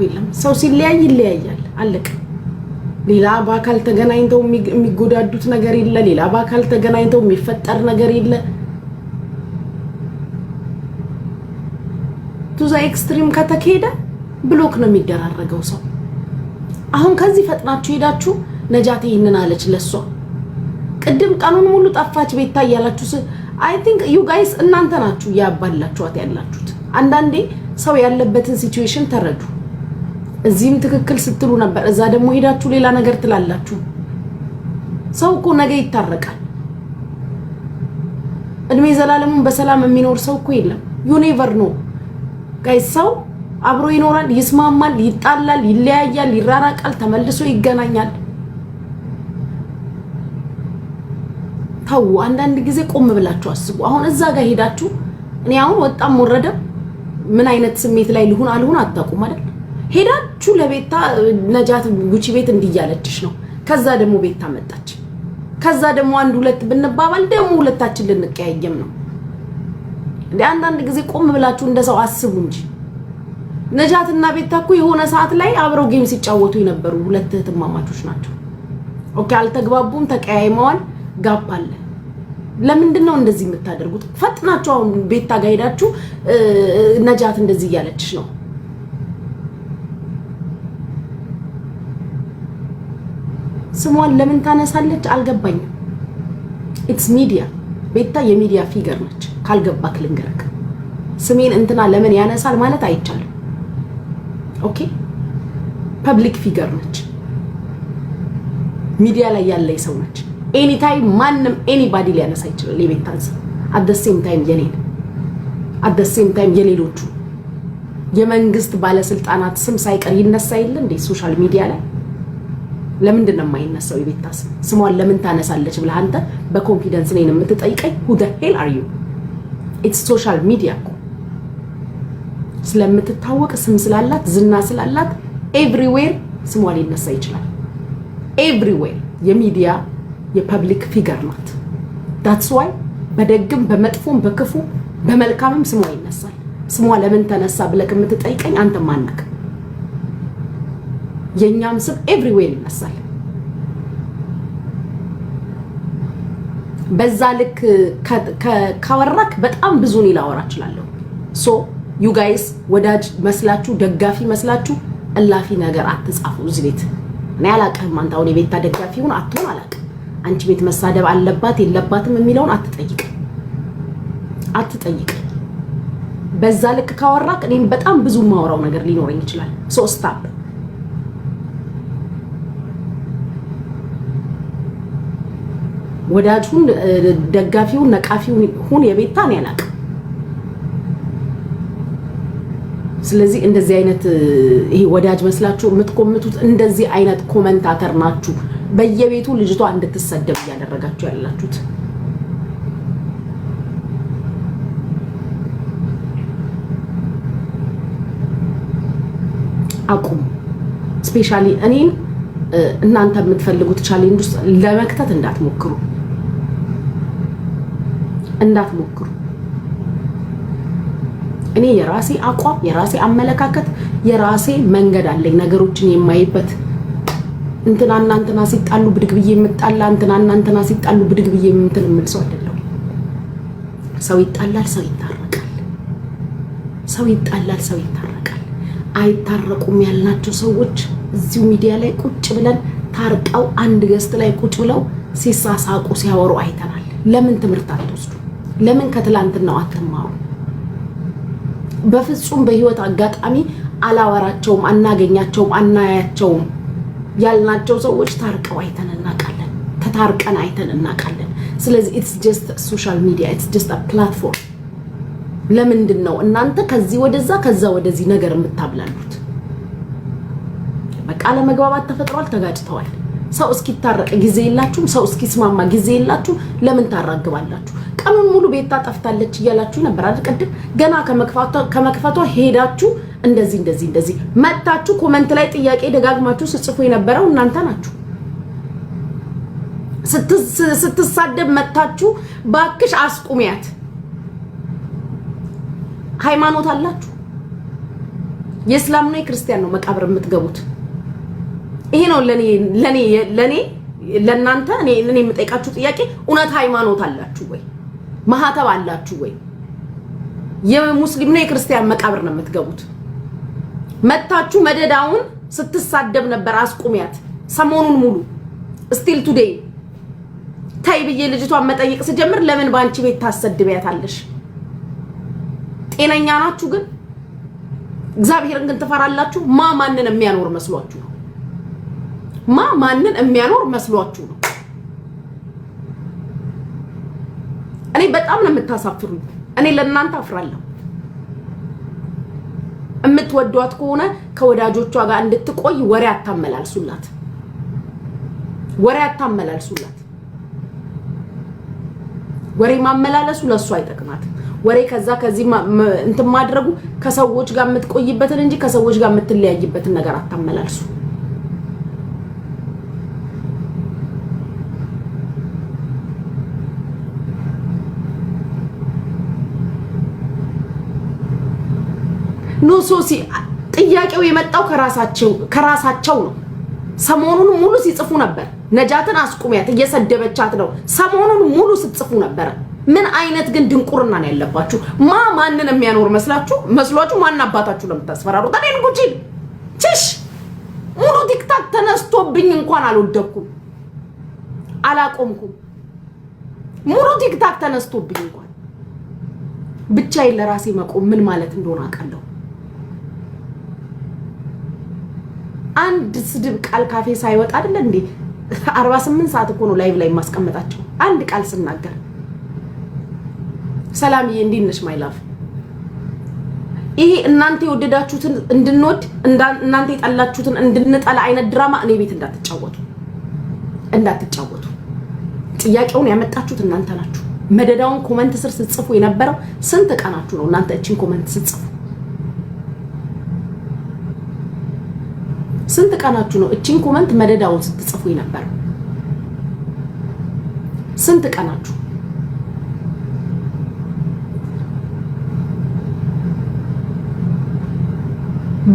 የለም ሰው ሲለያይ ይለያያል አለቀ ሌላ ባካል ተገናኝተው የሚጎዳዱት ነገር የለ ሌላ ባካል ተገናኝተው የሚፈጠር ነገር የለ ቱዛ ኤክስትሪም ከተከሄደ ብሎክ ነው የሚደራረገው ሰው አሁን ከዚህ ፈጥናችሁ ሄዳችሁ ነጃት ይሄንን አለች ለሷ ቅድም ቀኑን ሙሉ ጠፋች ቤታ ያላችሁ አይ ቲንክ ዩ ጋይስ እናንተ ናችሁ ያባላችኋት ያላችሁት አንዳንዴ ሰው ያለበትን ሲቹዌሽን ተረዱ እዚህም ትክክል ስትሉ ነበር እዛ ደግሞ ሄዳችሁ ሌላ ነገር ትላላችሁ ሰው እኮ ነገ ይታረቃል እድሜ ዘላለሙን በሰላም የሚኖር ሰው እኮ የለም ዩ ኔቨር ኖ ጋይስ ሰው አብሮ ይኖራል ይስማማል ይጣላል ይለያያል ይራራቃል ተመልሶ ይገናኛል ታው አንዳንድ ጊዜ ቆም ብላችሁ አስቡ አሁን እዛ ጋር ሄዳችሁ እኔ አሁን ወጣም ወረደ ምን አይነት ስሜት ላይ ልሁን አልሁን አጣቁም አይደል ሄዳችሁ ለቤታ ነጃት ጉቺ ቤት እንዲያለችሽ ነው ከዛ ደግሞ ቤታ መጣች ከዛ ደግሞ አንድ ሁለት ብንባባል ደግሞ ሁለታችን ልንቀያየም ነው እንዴ አንዳንድ ጊዜ ቆም ብላችሁ እንደሰው አስቡ እንጂ ነጃትና ቤታ እኮ የሆነ ሰዓት ላይ አብረው ጌም ሲጫወቱ የነበሩ ሁለት እህትማማቾች ናቸው ኦኬ አልተግባቡም ተቀያይመዋል ጋባለ ለምንድነው እንደዚህ የምታደርጉት ፈጥናችሁ አሁን ቤታ ጋር ሄዳችሁ ነጃት እንደዚህ ያለችሽ ነው ስሟን ለምን ታነሳለች አልገባኝም ኢትስ ሚዲያ ቤታ የሚዲያ ፊገር ነች ካልገባክ ልንገርክ ስሜን እንትና ለምን ያነሳል ማለት አይቻልም ኦኬ ፐብሊክ ፊገር ነች ሚዲያ ላይ ያለ ሰው ነች ኤኒ ታይም ማንም ኤኒባዲ ሊያነሳ ይችላል ለቤታንስ at the same time የኔን at the same time የሌሎቹ የመንግስት ባለስልጣናት ስም ሳይቀር ይነሳ ይል እንደ ሶሻል ሚዲያ ላይ ለምንድን ነው የማይነሳው የቤታስ ስሟን ለምን ታነሳለች ብለህ አንተ በኮንፊደንስ ነኝ የምትጠይቀኝ who the hell are you it's social media ስለምትታወቅ ስም ስላላት ዝና ስላላት everywhere ስሟ ሊነሳ ይችላል everywhere የሚዲያ የፐብሊክ ፊገር ናት that's why በደግም በመጥፎም በክፉ በመልካምም ስሟ ይነሳል ስሟ ለምን ተነሳ ብለህ የምትጠይቀኝ አንተ ማንክ የኛም ስም ኤቭሪዌር ይነሳል በዛ ልክ ካወራክ በጣም ብዙ ነው ላወራ እችላለሁ ሶ ዩ ጋይስ ወዳጅ መስላችሁ ደጋፊ መስላችሁ እላፊ ነገር አትጻፉ እዚህ ቤት እኔ አላቀም አንተ አሁን የቤታ ደጋፊ ሁን አትሆን አላቀም አንቺ ቤት መሳደብ አለባት የለባትም የሚለውን አትጠይቅ በዛ ልክ ካወራክ እኔም በጣም ብዙ ማወራው ነገር ሊኖርኝ ይችላል ሶ ስታፕ ወዳጁን ደጋፊውን ነቃፊውን ሁን የቤታን ያላቅ ስለዚህ እንደዚህ አይነት ይሄ ወዳጅ መስላችሁ የምትኮምቱት እንደዚህ አይነት ኮሜንታተር ናችሁ በየቤቱ ልጅቷ እንድትሰደብ ያደረጋችሁ ያላችሁት አቁም ስፔሻሊ እኔን እናንተ የምትፈልጉት ቻሌንጅ ውስጥ ለመክተት እንዳትሞክሩ እኔ የራሴ አቋም የራሴ አመለካከት የራሴ መንገድ አለኝ ነገሮችን የማይበት እንትና ሲጣሉ ብድግ ብዬ የምጣላ እንትና ሲጣሉ ብድግ ብዬ የምል ሰው አይደለም ሰው ይጣላል ሰው ይታረቃል አይታረቁም ያልናቸው ሰዎች እዚሁ ሚዲያ ላይ ቁጭ ብለን ታርቀው አንድ ገስት ላይ ቁጭ ብለው ሲሳሳቁ ሲያወሩ አይተናል ለምን ትምህርት አትወስዱ ለምን ከትላንትናው አትማሩ በፍጹም በህይወት አጋጣሚ አላወራቸውም አናገኛቸውም አናያቸውም ያልናቸው ሰዎች ታርቀው አይተን እናቃለን ተታርቀን አይተን እናቃለን ስለዚህ it's just social media it's just a platform ለምንድነው እናንተ ከዚህ ወደዛ ከዛ ወደዚህ ነገር የምታብላሉት በቃ ለመግባባት ተፈጥሯል ተጋጭተዋል ሰው እስኪታረቅ ጊዜ የላችሁም ሰው እስኪስማማ ጊዜ የላችሁ ለምን ታራግባላችሁ ቀኑን ሙሉ ቤታ ጠፍታለች ይያላችሁ ነበር አይደል ቀድም ገና ከመክፈቷ ሄዳችሁ እንደዚህ መጣችሁ ኮሜንት ላይ ጥያቄ ደጋግማችሁ ጽፉ የነበረው እናንተ ናችሁ ስትሳደብ መጣችሁ ባክሽ አስቁሚያት ሃይማኖት አላችሁ የእስላም ነው የክርስቲያን ነው መቃብር የምትገቡት? ይሄ ነው ለኔ ለናንተ እኔ የምጠይቃችሁ ጥያቄ። እውነት ሃይማኖት አላችሁ ወይ? ማህተብ አላችሁ ወይ? የሙስሊም ነው የክርስቲያን መቃብር ነው የምትገቡት? መታችሁ መደዳውን ስትሳደብ ነበር፣ አስቁሚያት። ሰሞኑን ሙሉ ስቲል ቱዴይ ታይ ብዬ ልጅቷን መጠየቅ ስጀምር ለምን ባንቺ ቤት ታሰድቢያታለሽ? ጤነኛ ናችሁ ግን? እግዚአብሔርን ግን ትፈራላችሁ? ማንን የሚያኖር መስሏችሁ ነው? ማንን የሚያኖር መስሏችሁ ነው? እኔ በጣም ነው የምታሳፍሩኝ። እኔ ለእናንተ አፍራለሁ። የምትወዷት ከሆነ ከወዳጆቿ ጋር እንድትቆይ ወሬ አታመላልሱላት። ወሬ ማመላለሱ ለሱ አይጠቅማት። ወሬ ከዚህ እንትን ማድረጉ ከሰዎች ጋር የምትቆይበትን እንጂ ከሰዎች ጋር የምትለያይበትን ነገር አታመላልሱ። ኖ ሶሲ ጥያቄው የመጣው ከራሳቸው ነው። ሰሞኑን ሙሉ ሲጽፉ ነበር። ነጃትን አስቁሚያት እየሰደበቻት ነው። ሰሞኑን ሙሉ ሲጽፉ ነበር። ምን አይነት ግን ድንቁርና ነው ያለባችሁ? ማንን የሚያኖር መስሏችሁ ማን አባታችሁ ለምታስፈራሩት? እኔን ጉጂ ቺሽ ሙሉ ቲክታክ ተነስቶብኝ እንኳን አልወደኩም አላቆምኩም። ሙሉ ቲክታክ ተነስቶብኝ እንኳን ብቻዬን ለራሴ መቆም ምን ማለት እንደሆነ አውቃለሁ። አንድ ስድብ ቃል ካፌ ሳይወጣ አይደል እንዴ 48 ሰዓት እኮ ነው ላይቭ ላይ ማስቀመጣቸው። አንድ ቃል ስናገር ሰላምዬ እንዴት ነሽ ማይ ላቭ? ይሄ እናንተ የወደዳችሁትን እንድንወድ እናንተ የጠላችሁትን እንድንጠላ አይነት ድራማ እኔ ቤት እንዳትጫወቱ። ጥያቄውን ያመጣችሁት እናንተ ናችሁ። መደዳውን ኮሜንት ስር ስትጽፉ የነበረው ስንት ቀናችሁ ነው እናንተ እቺን ኮሜንት ስትጽፉ? ስንት ቀናችሁ ነው እቺን ኮሜንት መደዳውን ስትጽፉ የነበረው? ስንት ቀናችሁ?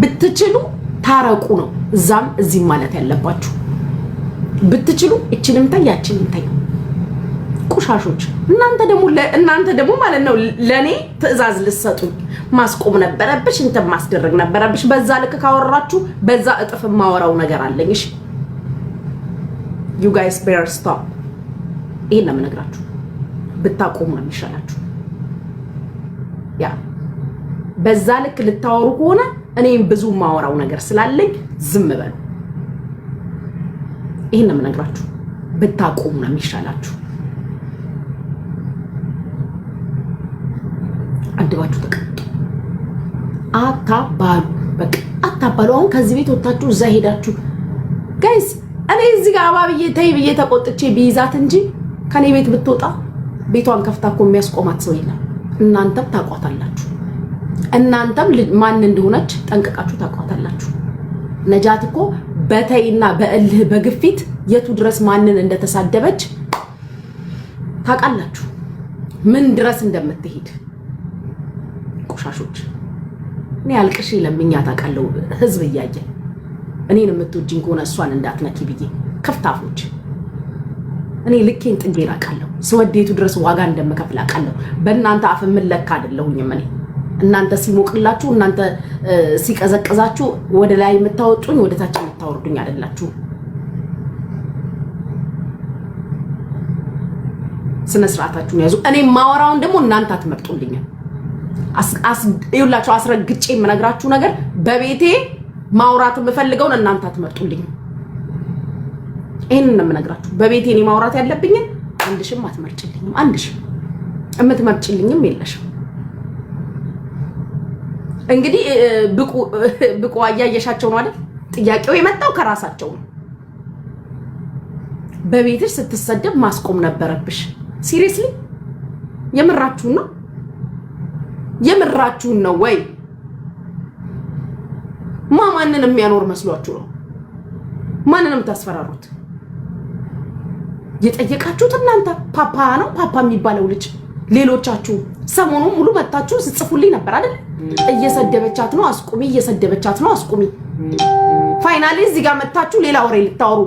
ብትችሉ ታረቁ ነው እዛም እዚህ ማለት ያለባችሁ። ብትችሉ እቺንም ታያችንም ታይ ቁሻሾች። እናንተ ደግሞ ማለት ነው ለኔ ትዕዛዝ ልትሰጡኝ ማስቆም ነበረብሽ፣ እንተ ማስደረግ ነበረብሽ። በዛ ልክ ካወራችሁ በዛ እጥፍ ማወራው ነገር አለኝ። እሺ you guys better stop። ይሄን ነው የምነግራችሁ። ብታቆሙ ነው የሚሻላችሁ። ያ በዛ ልክ ልታወሩ ከሆነ እኔም ብዙ ማወራው ነገር ስላለኝ ዝም በሉ። ይሄን ነው የምነግራችሁ። ብታቆሙ ነው የሚሻላችሁ። አድባችሁ ተቀምጡ። አታባሉ። አሁን ከዚህ ቤት ወጣችሁ እዛ ሄዳችሁ ጋይስ፣ እኔ እዚህ ጋር አባብዬ ተይ ብዬ ተቆጥቼ ቢይዛት እንጂ ከኔ ቤት ብትወጣ ቤቷን ከፍታ እኮ የሚያስቆማት ሰው የለም። እናንተም ታቋታላችሁ። እናንተም ማን እንደሆነች ጠንቀቃችሁ ታቋታላችሁ። ነጃት እኮ በተይና በእልህ በግፊት የቱ ድረስ ማንን እንደተሳደበች ታውቃላችሁ፣ ምን ድረስ እንደምትሄድ ቆሻሾች። እኔ አልቅሽ ለምኛት አውቃለሁ። ህዝብ እያየ እኔን የምትወጂኝ ከሆነ እሷን እንዳትነኪ ብዬ ከፍታፎች። እኔ ልኬን ጥጌን አውቃለሁ። ስወዴቱ ድረስ ዋጋ እንደምከፍል አውቃለሁ። በእናንተ አፍ የምለካ አይደለሁኝም እኔ። እናንተ ሲሞቅላችሁ፣ እናንተ ሲቀዘቅዛችሁ ወደ ላይ የምታወጡኝ ወደ ታች የምታወርዱኝ አይደላችሁ። ስነ ስርዓታችሁን ያዙ። እኔ ማወራውን ደግሞ እናንተ አትመርጡልኝም። ይኸውላችሁ አስረግጬ የምነግራችሁ ነገር በቤቴ ማውራት የምፈልገውን እናንተ አትመርጡልኝም። ይሄንን ነው የምነግራችሁ። በቤቴ እኔ ማውራት ያለብኝን አንድሽም አትመርጭልኝም። አንድሽም የምትመርጭልኝም የለሽም። እንግዲህ ብቁ አያየሻቸው ነው አይደል? ጥያቄው የመጣው ከራሳቸው ነው። በቤትሽ ስትሰደብ ማስቆም ነበረብሽ። ሲሪየስሊ የምራችሁን ነው? የምራችሁን ነው ወይ? ማንን የሚያኖር መስሏችሁ ነው? ማንንም ታስፈራሩት? የጠየቃችሁት እናንተ ፓፓ ነው ፓፓ የሚባለው ልጅ። ሌሎቻችሁ ሰሞኑ ሙሉ መጣችሁ ስጽፉልኝ ነበር አይደል እየሰደበቻት ነው አስቁሚ እየሰደበቻት ነው አስቁሚ ፋይናሊ እዚህ ጋር መጣችሁ ሌላ ወሬ ልታወሩ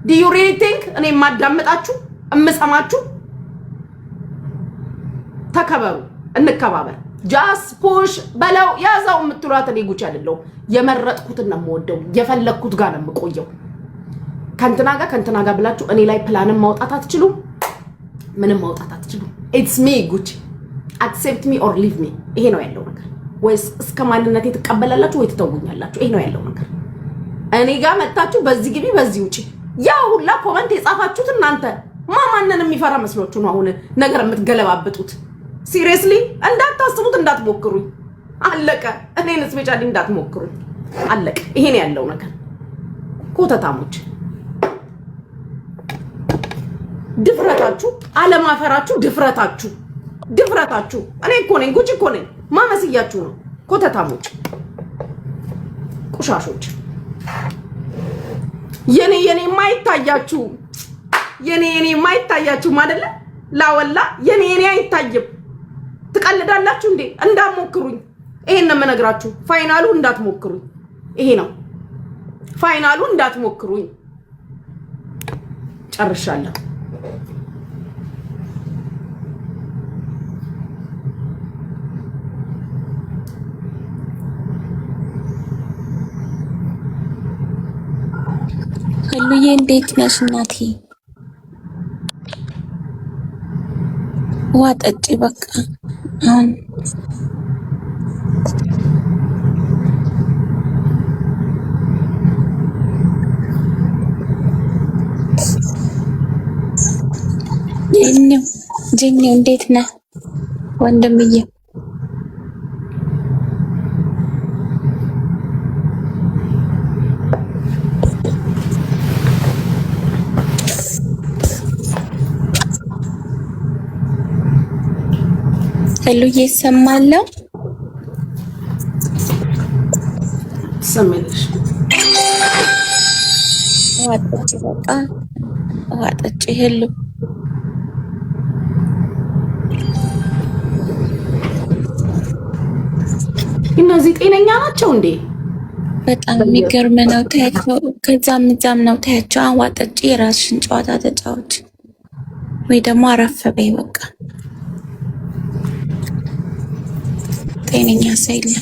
do you really think እኔ ማዳመጣችሁ እምሰማችሁ ተከበሩ እንከባበር just push በለው ያዛው የምትሏት እኔ ጉጭ አይደለም የመረጥኩት እና የምወደው የፈለኩት ጋር ነው የምቆየው ከንተና ጋር ብላችሁ እኔ ላይ ፕላንም ማውጣት አትችሉም ምንም ማውጣት አትችሉም it's me ጉጭ accept me or leave me ይሄ ነው ያለው ነገር ወይስ እስከ ማንነቴ ተቀበላላችሁ ወይ ተተውኛላችሁ ይሄ ነው ያለው ነገር እኔ ጋር መጣችሁ በዚህ ግቢ በዚህ ውጪ ያ ሁላ ኮሜንት የጻፋችሁት እናንተ ማንንም የሚፈራ መስሎችሁ ነው አሁን ነገር የምትገለባብጡት ሲሪየስሊ እንዳታስቡት እንዳትሞክሩኝ አለቀ እኔን ስፔሻሊ እንዳትሞክሩኝ አለቀ ይሄ ነው ያለው ነገር ኮተታሞች ድፍረታችሁ አለማፈራችሁ ድፍረታችሁ እኔ እኮ ነኝ ጉጭ እኮ ነኝ ማመስያችሁ ነው ኮተታሞች ቁሻሾች የኔ ማይታያችሁ የኔ ማይታያችሁ ማደለ ላወላ የኔ አይታይም ትቀልዳላችሁ እንዴ እንዳትሞክሩኝ ይሄን ነው መነግራችሁ ፋይናሉ እንዳትሞክሩኝ ይሄ ነው ፋይናሉ እንዳትሞክሩኝ ጨርሻለሁ ሄሉዬ እንዴት ነሽ እናቴ ዋጠጪ በቃ ጀኒው እንዴት ነህ ወንድምዬ ሄሉዬ ይሰማለው ሰማለሽ ዋጠጪ በቃ ዋጠጪ ሄሉ እነዚህ ጤነኛ ናቸው እንዴ በጣም የሚገርም ነው ታያቸው ከዛም ነው ታያቸው ዋጠጪ ራስሽን ጨዋታ ተጫወች ወይ ደግሞ አረፍ በይ በቃ ጤነኛ ሳይለ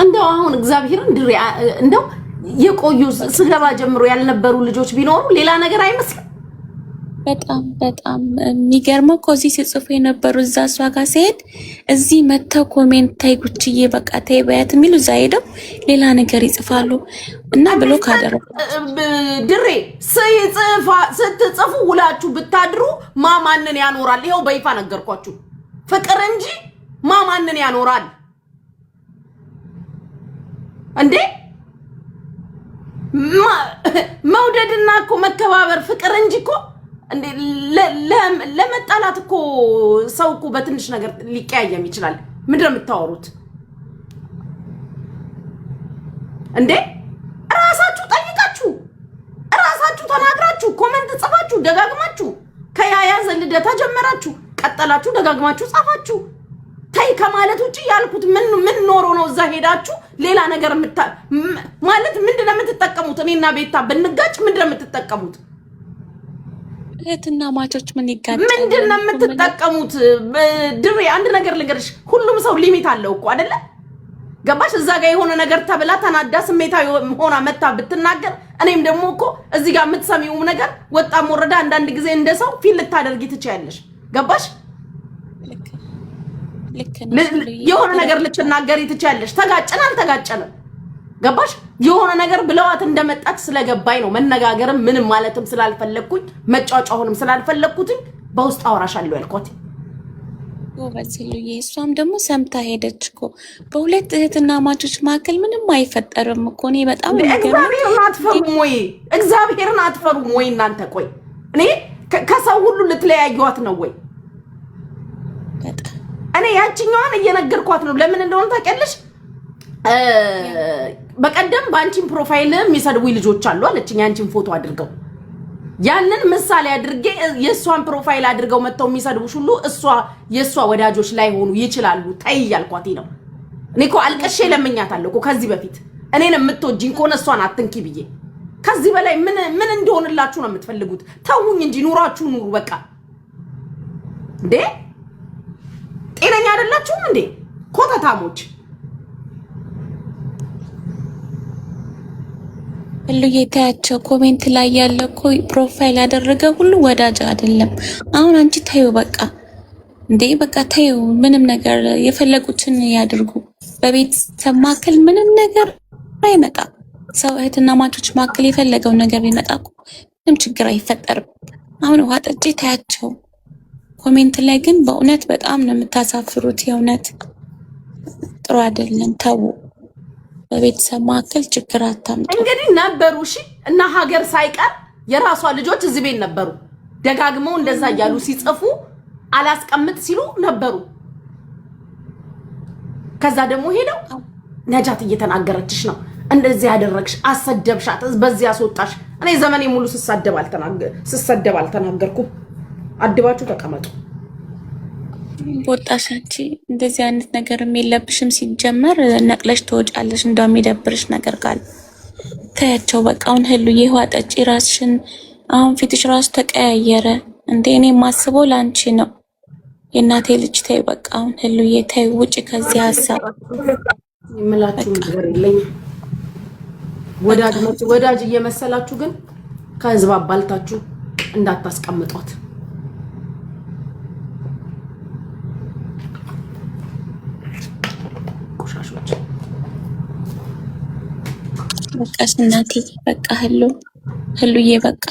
እንደው አሁን እግዚአብሔርን ድሬ እንደው የቆዩ ስገባ ጀምሮ ያልነበሩ ልጆች ቢኖሩ ሌላ ነገር አይመስልም በጣም የሚገርመው ኮዚ ሲጽፉ የነበሩ እዛ እሷ ጋር ሲሄድ እዚህ መተው ኮሜንት ታይ ጉቺዬ በቃ ታይ በያት የሚሉ እዛ ሄደው ሌላ ነገር ይጽፋሉ እና ብሎክ አደረጉ ድሬ ስትጽፉ ውላችሁ ብታድሩ ማንን ያኖራል ይሄው በይፋ ነገርኳችሁ ፍቅር እንጂ ማንን ያኖራል እንዴ መውደድና እኮ መከባበር ፍቅር እንጂ እኮ እንዴ ለመጣላት እኮ ሰው እኮ በትንሽ ነገር ሊቀያየም ይችላል ምንድነው የምታወሩት እንዴ ራሳችሁ ጠይቃችሁ ራሳችሁ ተናግራችሁ ኮሜንት ጽፋችሁ ደጋግማችሁ ከያያ ዘልደታ ጀመራችሁ ቀጠላችሁ ደጋግማችሁ ጻፋችሁ ታይ ከማለት ውጪ ያልኩት ምን ኖሮ ነው እዛ ሄዳችሁ ሌላ ነገር ማለት ምንድነው የምትጠቀሙት እኔና ቤታ በንጋጭ ምንድነው የምትጠቀሙት እህትና ማቾች ምን ይጋጫሉ ምንድነው የምትጠቀሙት ድሬ አንድ ነገር ልንገርሽ ሁሉም ሰው ሊሚት አለው እኮ አይደለ ገባሽ እዛ ጋር የሆነ ነገር ተብላ ተናዳ ስሜታዊ ሆና መታ ብትናገር እኔም ደግሞ እኮ እዚህ ጋር የምትሰሚው ነገር ወጣም ወረዳ አንዳንድ ጊዜ እንደሰው ፊል ልታደርጊ ትችያለሽ ገባሽ የሆነ ነገር ልትናገሪ ትችያለሽ ተጋጨን አልተጋጨንም ገባሽ የሆነ ነገር ብለዋት እንደመጣች ስለገባይ ነው መነጋገርም ምንም ማለትም ስላልፈለኩኝ መጫጫሁንም ስላልፈለኩት በውስጥ አወራሻለሁ ያልኳት ወበስሉዬ እሷም ደግሞ ሰምታ ሄደችኮ በሁለት እህትና ማቾች መካከል ምንም አይፈጠርም እኮ እኔ በጣም እግዚአብሔርን አትፈሩም ወይ እናንተ ቆይ እኔ ከሰው ሁሉ ልትለያዩት ነው ወይ እኔ ያቺኛዋን እየነገርኳት ነው ለምን እንደሆነ ታውቂያለሽ በቀደም ባንቺን ፕሮፋይል የሚሰድቡ ልጆች አሉ አለችኝ አንቺን ፎቶ አድርገው ያንን ምሳሌ አድርጌ የሷን ፕሮፋይል አድርገው መተው የሚሰድቡሽ ሁሉ የሷ ወዳጆች ላይ ሆኑ ይችላሉ። ታይ ያልኳት ነው። እኔ እኮ አልቀሼ ለምኛታለሁ እኮ ከዚህ በፊት እኔን የምትወጂኝ ከሆነ እሷን አትንኪ ብዬ። ከዚህ በላይ ምን እንደሆነላችሁ ነው የምትፈልጉት? ተውኝ እንጂ ኑራችሁ ኑሩ በቃ። እንዴ ጤነኛ አይደላችሁም እንዴ ኮተታሞች? ሁሉዬ ታያቸው ኮሜንት ላይ ያለ እኮ ፕሮፋይል ያደረገ ሁሉ ወዳጅ አይደለም። አሁን አንቺ ታዩ በቃ እንዴ በቃ ታዩ። ምንም ነገር የፈለጉትን ያድርጉ። በቤተሰብ መካከል ምንም ነገር አይመጣም። ሰው እህትና ማቾች መካከል የፈለገው ነገር ቢመጣ እኮ ምንም ችግር አይፈጠርም። አሁን ውሃ ጠጪ ታያቸው። ኮሜንት ላይ ግን በእውነት በጣም ነው የምታሳፍሩት። የእውነት ጥሩ አይደለም። ተው። በቤተሰብ መካከል ችግር አታምጡ። እንግዲህ ነበሩ እሺ እና ሀገር ሳይቀር የራሷ ልጆች እዚህ ቤት ነበሩ። ደጋግመው እንደዛ እያሉ ሲጽፉ አላስቀምጥ ሲሉ ነበሩ። ከዛ ደግሞ ሄደው ነጃት እየተናገረችሽ ነው እንደዚህ ያደረግሽ አሰደብሻት በዚህ አስወጣሽ። እኔ ዘመኔ ሙሉ ስሰደብ አልተናገርኩም። አድባችሁ ተቀመጡ። ወጣሽ አንቺ እንደዚህ አይነት ነገርም የለብሽም። ሲጀመር ነቅለሽ ትወጫለሽ። እንደው የሚደብርሽ ነገር ካለ ታያቸው በቃ። አሁን ህሉዬ ውሃ ጠጪ ራስሽን። አሁን ፊትሽ ራሱ ተቀያየረ እንዴ። እኔ የማስበው ለአንቺ ነው። የእናቴ ልጅ ተይ በቃ። አሁን ህሉዬ ተይ ውጪ ከዚህ ሀሳብ። የምላችሁ ነገር የለኝም። ወዳጅ እየመሰላችሁ ግን ከህዝብ አባልታችሁ እንዳታስቀምጧት። ቆሻሾች በቃ እናቴ በቃ ህሉዬ በቃ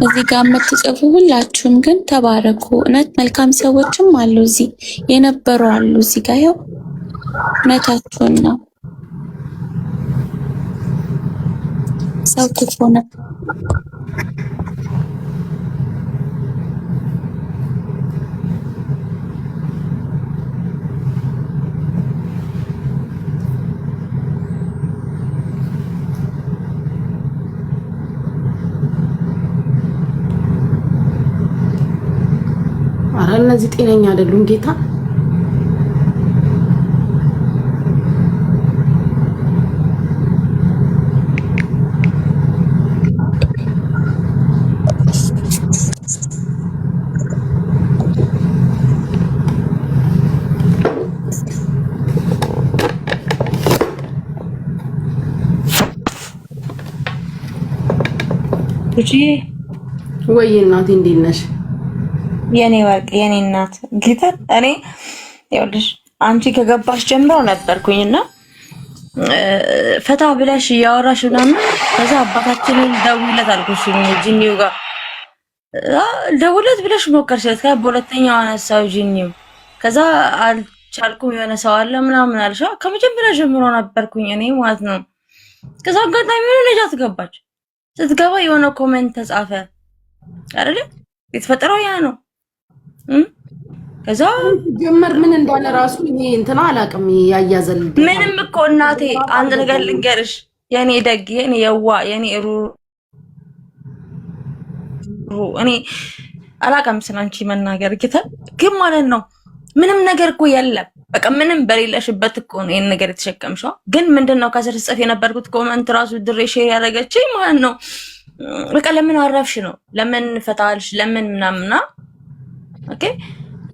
እዚህ ጋር የምትጽፉ ሁላችሁም ግን ተባረኩ። እውነት መልካም ሰዎችም አሉ እዚህ የነበሩ አሉ። እዚህ ጋር ያው እውነታችሁን ነው። ሰው ክፉ ነው። አረ እነዚህ ጤነኛ አይደሉም ጌታ። ወይ እናቴ እንዴት ነሽ? የኔ ወርቅ የኔ እናት ጌታ። እኔ ይኸውልሽ አንቺ ከገባሽ ጀምሮ ነበርኩኝና ፈታ ብለሽ እያወራሽ ምናምን ከዛ አባታችንን ደውለት አልኩሽኝ ጂኒው ጋር ደውለት ብለሽ ሞከርሽ። በሁለተኛው አነሳው ጂኒው። ከዛ አልቻልኩም የሆነ ሰው አለ ምናምን አልሻ። ከመጀመሪያ ጀምሮ ነበርኩኝ እኔ ማለት ነው። ከዛ አጋጣሚ ሆነ ነጃት ገባች። ስትገባ የሆነ ኮሜንት ተጻፈ አይደል? የተፈጠረው ያ ነው። ከዛ ጀመር ምን እንዳለ ራሱ እኔ እንትና አላውቅም። ያያዘል ምንም እኮ እናቴ አንድ ነገር ልንገርሽ፣ የኔ ደግ የኔ የዋ የኔ እኔ አላውቅም ስላንቺ መናገር ግን ማለት ነው ምንም ነገር እኮ የለም። በቃ ምንም በሌለሽበት እኮ ነው ይሄን ነገር የተሸከምሽው። ግን ምንድነው ከስር ጽፍ የነበርኩት ኮሜንት ራሱ ድሬ ሼር ያደረገችኝ ማለት ነው። በቃ ለምን አረፍሽ ነው፣ ለምን ፈታልሽ፣ ለምን ምናምና። ኦኬ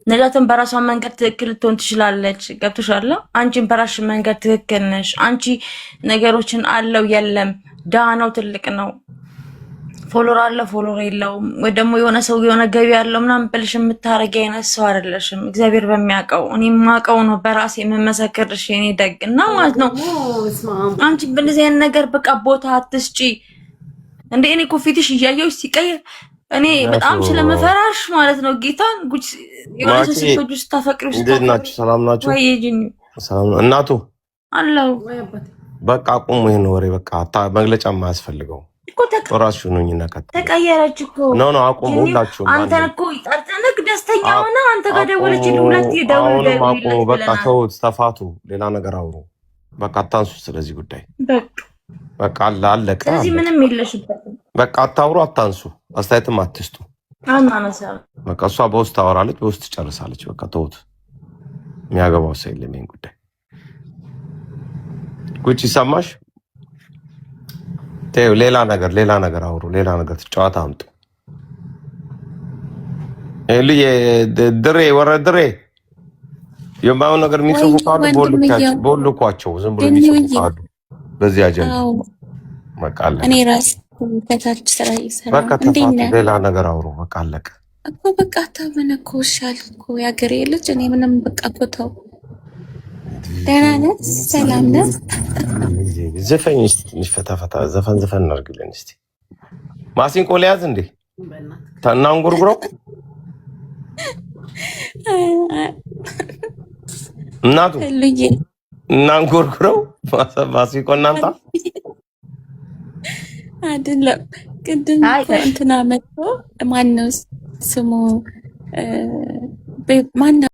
ነጃትን በራሷ መንገድ ትክክል ልትሆን ትችላለች። ገብቶሻል? አንቺን በራስሽ መንገድ ትክክል ነሽ። አንቺ ነገሮችን አለው የለም ዳ ነው ትልቅ ነው ፎሎር አለ ፎሎር የለውም ወይ ደግሞ የሆነ ሰው የሆነ ገቢ ያለው ምናምን ብልሽ የምታረጊ አይነት ሰው አይደለሽም። እግዚአብሔር በሚያውቀው እኔ ማውቀው ነው በራሴ የምመሰክርሽ የኔ ደግና ማለት ነው። አንቺ በእንደዚህ አይነት ነገር በቃ ቦታ አትስጪ እንዴ። እኔ እኮ ፊትሽ እያየሁሽ ሲቀየር እኔ በጣም ስለመፈራሽ ማለት ነው። ጌታን ጉጭ የሆነ ሰው ውስጥ ታፈቅሪው እንዴት ናችሁ? ሰላም ናችሁ? ወይ ጂኒ ሰላም እናቱ አለው። በቃ ቁሙ ይሄን ወሬ በቃ መግለጫ የማያስፈልገው ራስሽ ነኝና ተቀየረች እኮ ኖ አቁም ሁላችሁም አንተን እኮ ጠርተንክ ደስተኛ ሆነ አንተ ጋር ደወለች ሁለት ይደውል አቁሙ በቃ ተውት ተፋቱ ሌላ ነገር አውሩ በቃ አታንሱ ስለዚህ ጉዳይ በቃ አለቀ ስለዚህ ምንም የለሽበትም በቃ አታውሩ አታንሱ አስተያየትም አትስጡ አናነሳ በቃ እሷ በውስጥ ታወራለች በውስጥ ጨርሳለች በቃ ተውት የሚያገባው ሰው የለም ይሄን ጉዳይ ጉቺ ሰማሽ ተው ሌላ ነገር አውሩ ሌላ ነገር ጨዋታ አምጡ እልዬ ድሬ ወረድሬ የማው ነገር የሚጽፉ ካሉ ቦልኳቸው ዝም ብሎ የሚጽፉ ካሉ በዚህ አጀንዳ መቃለ እኔ ራስ ከታች ስራ ይሰራ በቃ ተፋቱ ሌላ ነገር አውሩ በቃ አለቀ እኮ በቃ ታመነኮሻል እኮ ያገሬ ልጅ እኔ ምንም በቃ ኮታው ደህና ነህ ሰላም ነህ ዘፈን እስቲ ትንሽ ፈታ ዘፈን እናርግልን እስቲ ማሲንቆ ሊያዝ እንዴ ታናንጉርጉረው እናቱ ልጅ እናንጉርጉረው ማሲንቆ እናምጣ አይደለም ቅድም እንትና መጥቶ ማነው ስሙ ማነው